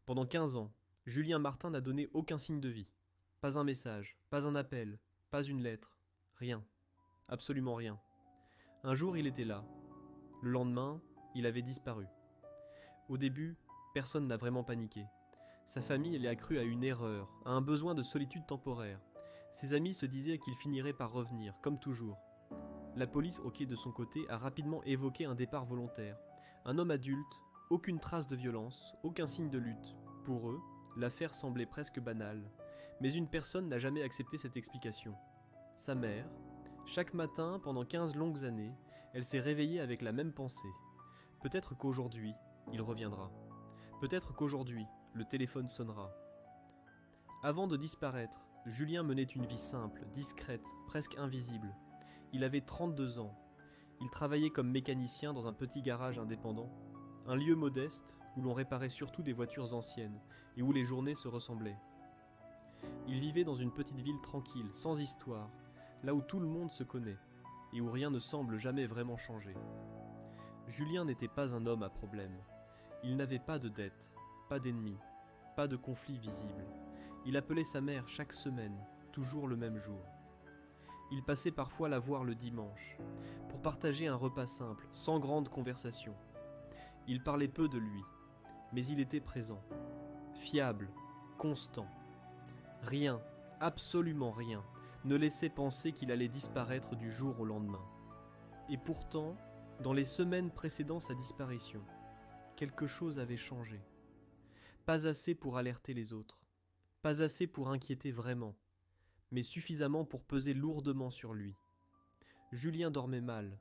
Pendant 15 ans, Julien Martin n'a donné aucun signe de vie. Pas un message, pas un appel, pas une lettre. Rien. Absolument rien. Un jour, il était là. Le lendemain, il avait disparu. Au début, personne n'a vraiment paniqué. Sa famille l'y a cru à une erreur, à un besoin de solitude temporaire. Ses amis se disaient qu'il finirait par revenir, comme toujours. La police, au quai de son côté, a rapidement évoqué un départ volontaire. Un homme adulte, aucune trace de violence, aucun signe de lutte. Pour eux, l'affaire semblait presque banale. Mais une personne n'a jamais accepté cette explication. Sa mère. Chaque matin, pendant 15 longues années, elle s'est réveillée avec la même pensée. Peut-être qu'aujourd'hui, il reviendra. Peut-être qu'aujourd'hui, le téléphone sonnera. Avant de disparaître, Julien menait une vie simple, discrète, presque invisible. Il avait 32 ans. Il travaillait comme mécanicien dans un petit garage indépendant. Un lieu modeste où l'on réparait surtout des voitures anciennes et où les journées se ressemblaient. Il vivait dans une petite ville tranquille, sans histoire, là où tout le monde se connaît et où rien ne semble jamais vraiment changer. Julien n'était pas un homme à problème. Il n'avait pas de dettes, pas d'ennemis, pas de conflit visible. Il appelait sa mère chaque semaine, toujours le même jour. Il passait parfois la voir le dimanche, pour partager un repas simple, sans grande conversation. Il parlait peu de lui, mais il était présent, fiable, constant. Rien, absolument rien, ne laissait penser qu'il allait disparaître du jour au lendemain. Et pourtant, dans les semaines précédant sa disparition, quelque chose avait changé. Pas assez pour alerter les autres, pas assez pour inquiéter vraiment, mais suffisamment pour peser lourdement sur lui. Julien dormait mal.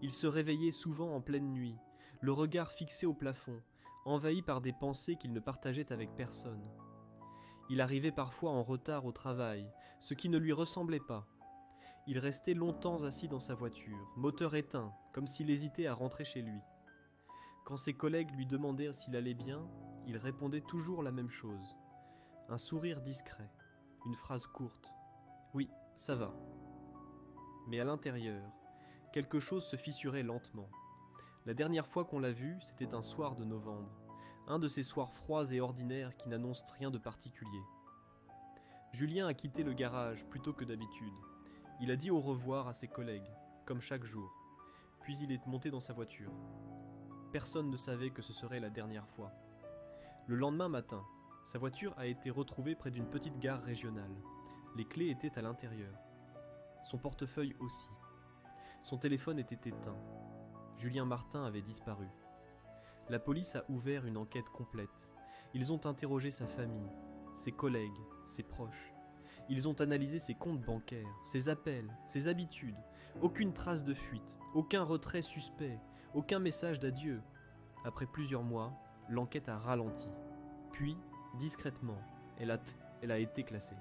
Il se réveillait souvent en pleine nuit, le regard fixé au plafond, envahi par des pensées qu'il ne partageait avec personne. Il arrivait parfois en retard au travail, ce qui ne lui ressemblait pas. Il restait longtemps assis dans sa voiture, moteur éteint, comme s'il hésitait à rentrer chez lui. Quand ses collègues lui demandaient s'il allait bien, il répondait toujours la même chose. Un sourire discret, une phrase courte. Oui, ça va. Mais à l'intérieur, quelque chose se fissurait lentement. La dernière fois qu'on l'a vu, c'était un soir de novembre. Un de ces soirs froids et ordinaires qui n'annoncent rien de particulier. Julien a quitté le garage plutôt que d'habitude. Il a dit au revoir à ses collègues, comme chaque jour. Puis il est monté dans sa voiture. Personne ne savait que ce serait la dernière fois. Le lendemain matin, sa voiture a été retrouvée près d'une petite gare régionale. Les clés étaient à l'intérieur. Son portefeuille aussi. Son téléphone était éteint. Julien Martin avait disparu. La police a ouvert une enquête complète. Ils ont interrogé sa famille, ses collègues, ses proches. Ils ont analysé ses comptes bancaires, ses appels, ses habitudes. Aucune trace de fuite, aucun retrait suspect, aucun message d'adieu. Après plusieurs mois, l'enquête a ralenti. Puis, discrètement, elle a été classée.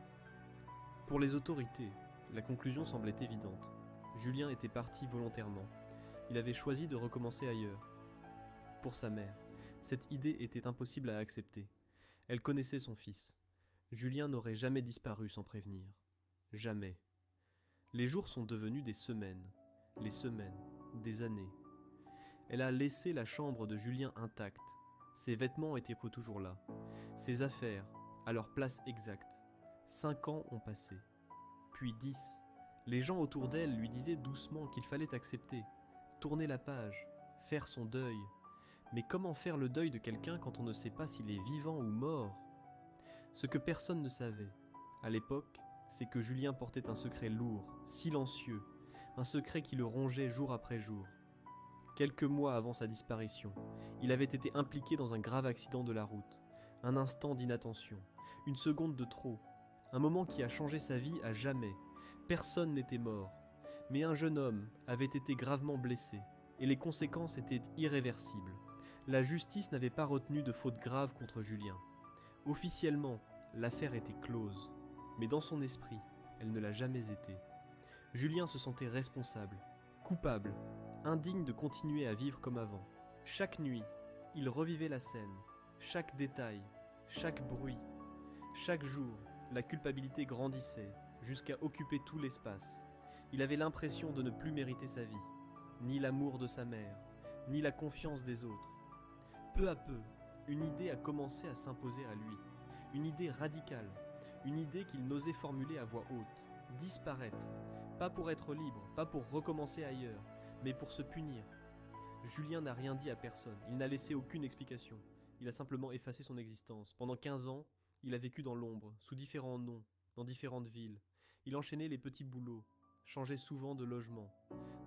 Pour les autorités, la conclusion semblait évidente. Julien était parti volontairement. Il avait choisi de recommencer ailleurs. Pour sa mère, cette idée était impossible à accepter. Elle connaissait son fils. Julien n'aurait jamais disparu sans prévenir. Jamais. Les jours sont devenus des semaines. Les semaines, des années. Elle a laissé la chambre de Julien intacte. Ses vêtements étaient toujours là. Ses affaires, à leur place exacte. 5 ans ont passé. Puis 10. Les gens autour d'elle lui disaient doucement qu'il fallait accepter, tourner la page, faire son deuil. Mais comment faire le deuil de quelqu'un quand on ne sait pas s'il est vivant ou mort ? Ce que personne ne savait, à l'époque, c'est que Julien portait un secret lourd, silencieux, un secret qui le rongeait jour après jour. Quelques mois avant sa disparition, il avait été impliqué dans un grave accident de la route, un instant d'inattention, une seconde de trop, un moment qui a changé sa vie à jamais. Personne n'était mort, mais un jeune homme avait été gravement blessé, et les conséquences étaient irréversibles. La justice n'avait pas retenu de faute grave contre Julien. Officiellement, l'affaire était close, mais dans son esprit, elle ne l'a jamais été. Julien se sentait responsable, coupable, indigne de continuer à vivre comme avant. Chaque nuit, il revivait la scène, chaque détail, chaque bruit. Chaque jour, la culpabilité grandissait, jusqu'à occuper tout l'espace. Il avait l'impression de ne plus mériter sa vie, ni l'amour de sa mère, ni la confiance des autres. Peu à peu, Une idée a commencé à s'imposer à lui, une idée radicale, une idée qu'il n'osait formuler à voix haute, disparaître, pas pour être libre, pas pour recommencer ailleurs, mais pour se punir. Julien n'a rien dit à personne, il n'a laissé aucune explication, il a simplement effacé son existence. Pendant 15 ans, il a vécu dans l'ombre, sous différents noms, dans différentes villes. Il enchaînait les petits boulots, changeait souvent de logement,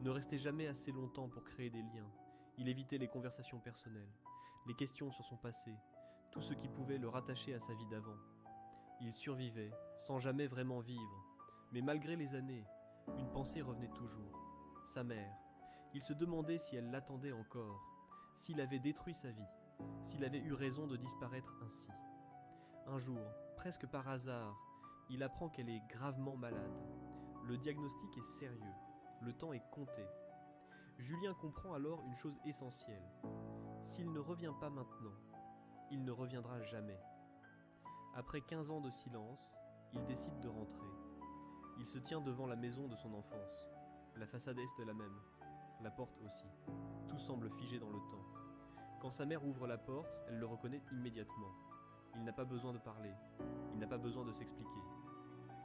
ne restait jamais assez longtemps pour créer des liens. Il évitait les conversations personnelles, les questions sur son passé, tout ce qui pouvait le rattacher à sa vie d'avant. Il survivait, sans jamais vraiment vivre. Mais malgré les années, une pensée revenait toujours. Sa mère. Il se demandait si elle l'attendait encore, s'il avait détruit sa vie, s'il avait eu raison de disparaître ainsi. Un jour, presque par hasard, il apprend qu'elle est gravement malade. Le diagnostic est sérieux, le temps est compté. Julien comprend alors une chose essentielle. S'il ne revient pas maintenant, il ne reviendra jamais. Après 15 ans de silence, il décide de rentrer. Il se tient devant la maison de son enfance. La façade est la même, la porte aussi. Tout semble figé dans le temps. Quand sa mère ouvre la porte, elle le reconnaît immédiatement. Il n'a pas besoin de parler, il n'a pas besoin de s'expliquer.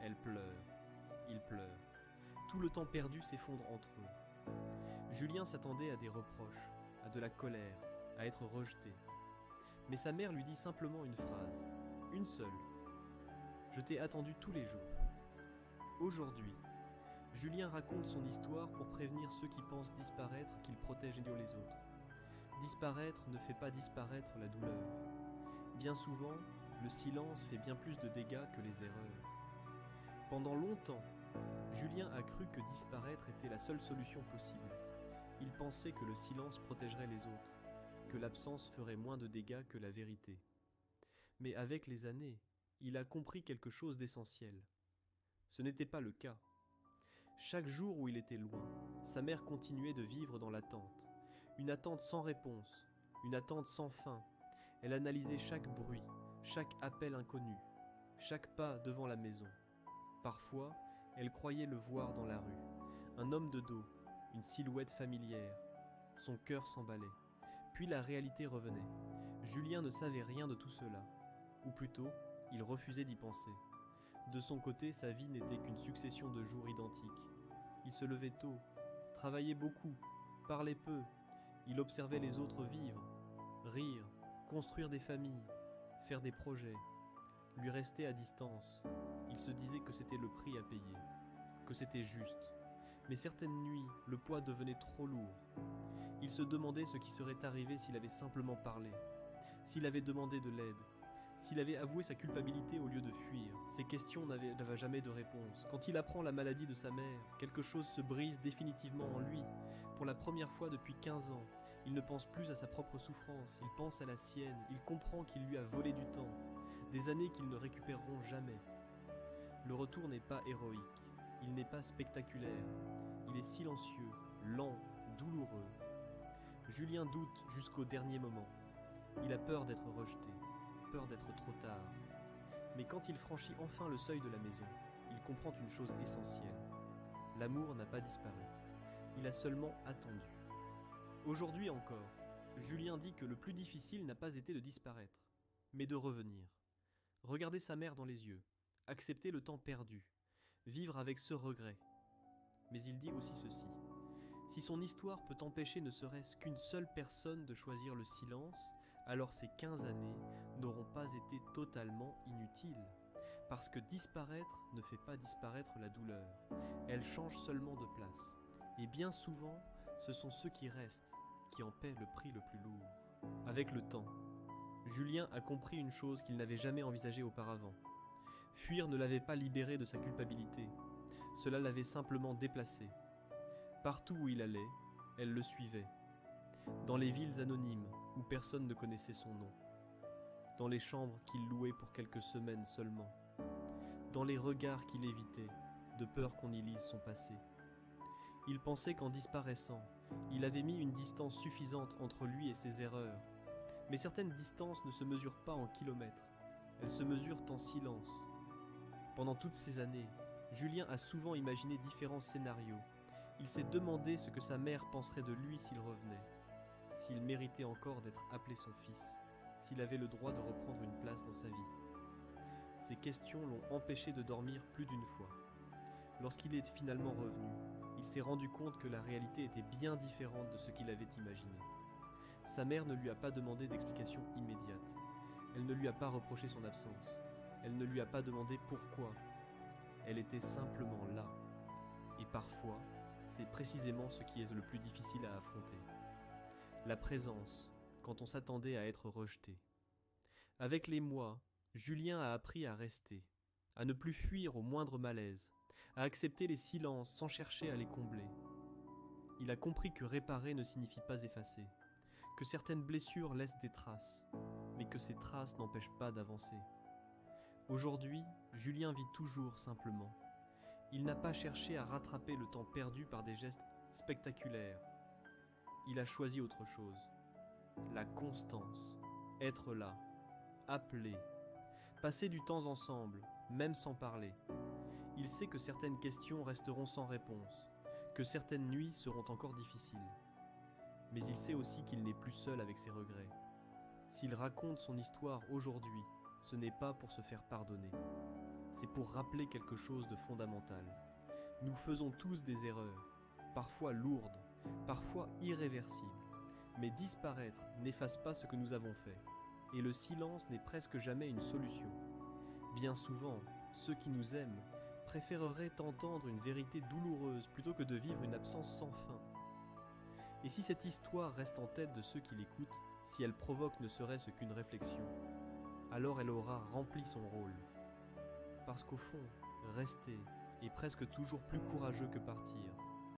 Elle pleure, il pleure. Tout le temps perdu s'effondre entre eux. Julien s'attendait à des reproches, à de la colère, à être rejeté. Mais sa mère lui dit simplement une phrase, une seule. « Je t'ai attendu tous les jours. » Aujourd'hui, Julien raconte son histoire pour prévenir ceux qui pensent disparaître qu'il protège les autres. Disparaître ne fait pas disparaître la douleur. Bien souvent, le silence fait bien plus de dégâts que les erreurs. Pendant longtemps, Julien a cru que disparaître était la seule solution possible. Il pensait que le silence protégerait les autres, que l'absence ferait moins de dégâts que la vérité. Mais avec les années, il a compris quelque chose d'essentiel. Ce n'était pas le cas. Chaque jour où il était loin, sa mère continuait de vivre dans l'attente. Une attente sans réponse, une attente sans fin. Elle analysait chaque bruit, chaque appel inconnu, chaque pas devant la maison. Parfois, elle croyait le voir dans la rue. Un homme de dos, une silhouette familière. Son cœur s'emballait. Puis la réalité revenait. Julien ne savait rien de tout cela. Ou plutôt, il refusait d'y penser. De son côté, sa vie n'était qu'une succession de jours identiques. Il se levait tôt, travaillait beaucoup, parlait peu. Il observait les autres vivre, rire, construire des familles, faire des projets. Lui rester à distance. Il se disait que c'était le prix à payer, que c'était juste. Mais certaines nuits, le poids devenait trop lourd. Il se demandait ce qui serait arrivé s'il avait simplement parlé, s'il avait demandé de l'aide, s'il avait avoué sa culpabilité au lieu de fuir. Ces questions n'avaient jamais de réponse. Quand il apprend la maladie de sa mère, quelque chose se brise définitivement en lui. Pour la première fois depuis 15 ans, il ne pense plus à sa propre souffrance, il pense à la sienne, il comprend qu'il lui a volé du temps, des années qu'ils ne récupéreront jamais. Le retour n'est pas héroïque, il n'est pas spectaculaire, il est silencieux, lent, douloureux. Julien doute jusqu'au dernier moment. Il a peur d'être rejeté, peur d'être trop tard. Mais quand il franchit enfin le seuil de la maison, il comprend une chose essentielle. L'amour n'a pas disparu, il a seulement attendu. Aujourd'hui encore, Julien dit que le plus difficile n'a pas été de disparaître, mais de revenir. Regarder sa mère dans les yeux, accepter le temps perdu, vivre avec ce regret. Mais il dit aussi ceci. Si son histoire peut empêcher ne serait-ce qu'une seule personne de choisir le silence, alors ces 15 années n'auront pas été totalement inutiles. Parce que disparaître ne fait pas disparaître la douleur, elle change seulement de place. Et bien souvent, ce sont ceux qui restent qui en paient le prix le plus lourd. Avec le temps, Julien a compris une chose qu'il n'avait jamais envisagée auparavant. Fuir ne l'avait pas libéré de sa culpabilité, cela l'avait simplement déplacé. Partout où il allait, elle le suivait. Dans les villes anonymes où personne ne connaissait son nom. Dans les chambres qu'il louait pour quelques semaines seulement. Dans les regards qu'il évitait, de peur qu'on y lise son passé. Il pensait qu'en disparaissant, il avait mis une distance suffisante entre lui et ses erreurs. Mais certaines distances ne se mesurent pas en kilomètres, elles se mesurent en silence. Pendant toutes ces années, Julien a souvent imaginé différents scénarios. Il s'est demandé ce que sa mère penserait de lui s'il revenait, s'il méritait encore d'être appelé son fils, s'il avait le droit de reprendre une place dans sa vie. Ces questions l'ont empêché de dormir plus d'une fois. Lorsqu'il est finalement revenu, il s'est rendu compte que la réalité était bien différente de ce qu'il avait imaginé. Sa mère ne lui a pas demandé d'explication immédiate. Elle ne lui a pas reproché son absence. Elle ne lui a pas demandé pourquoi. Elle était simplement là. Et parfois, c'est précisément ce qui est le plus difficile à affronter. La présence, quand on s'attendait à être rejeté. Avec les mois, Julien a appris à rester, à ne plus fuir au moindre malaise, à accepter les silences sans chercher à les combler. Il a compris que réparer ne signifie pas effacer, que certaines blessures laissent des traces, mais que ces traces n'empêchent pas d'avancer. Aujourd'hui, Julien vit toujours simplement. Il n'a pas cherché à rattraper le temps perdu par des gestes spectaculaires. Il a choisi autre chose. La constance, être là, appeler, passer du temps ensemble, même sans parler. Il sait que certaines questions resteront sans réponse, que certaines nuits seront encore difficiles. Mais il sait aussi qu'il n'est plus seul avec ses regrets. S'il raconte son histoire aujourd'hui, ce n'est pas pour se faire pardonner. C'est pour rappeler quelque chose de fondamental. Nous faisons tous des erreurs, parfois lourdes, parfois irréversibles. Mais disparaître n'efface pas ce que nous avons fait. Et le silence n'est presque jamais une solution. Bien souvent, ceux qui nous aiment préféreraient entendre une vérité douloureuse plutôt que de vivre une absence sans fin. Et si cette histoire reste en tête de ceux qui l'écoutent, si elle provoque ne serait-ce qu'une réflexion, alors elle aura rempli son rôle. Parce qu'au fond, rester est presque toujours plus courageux que partir.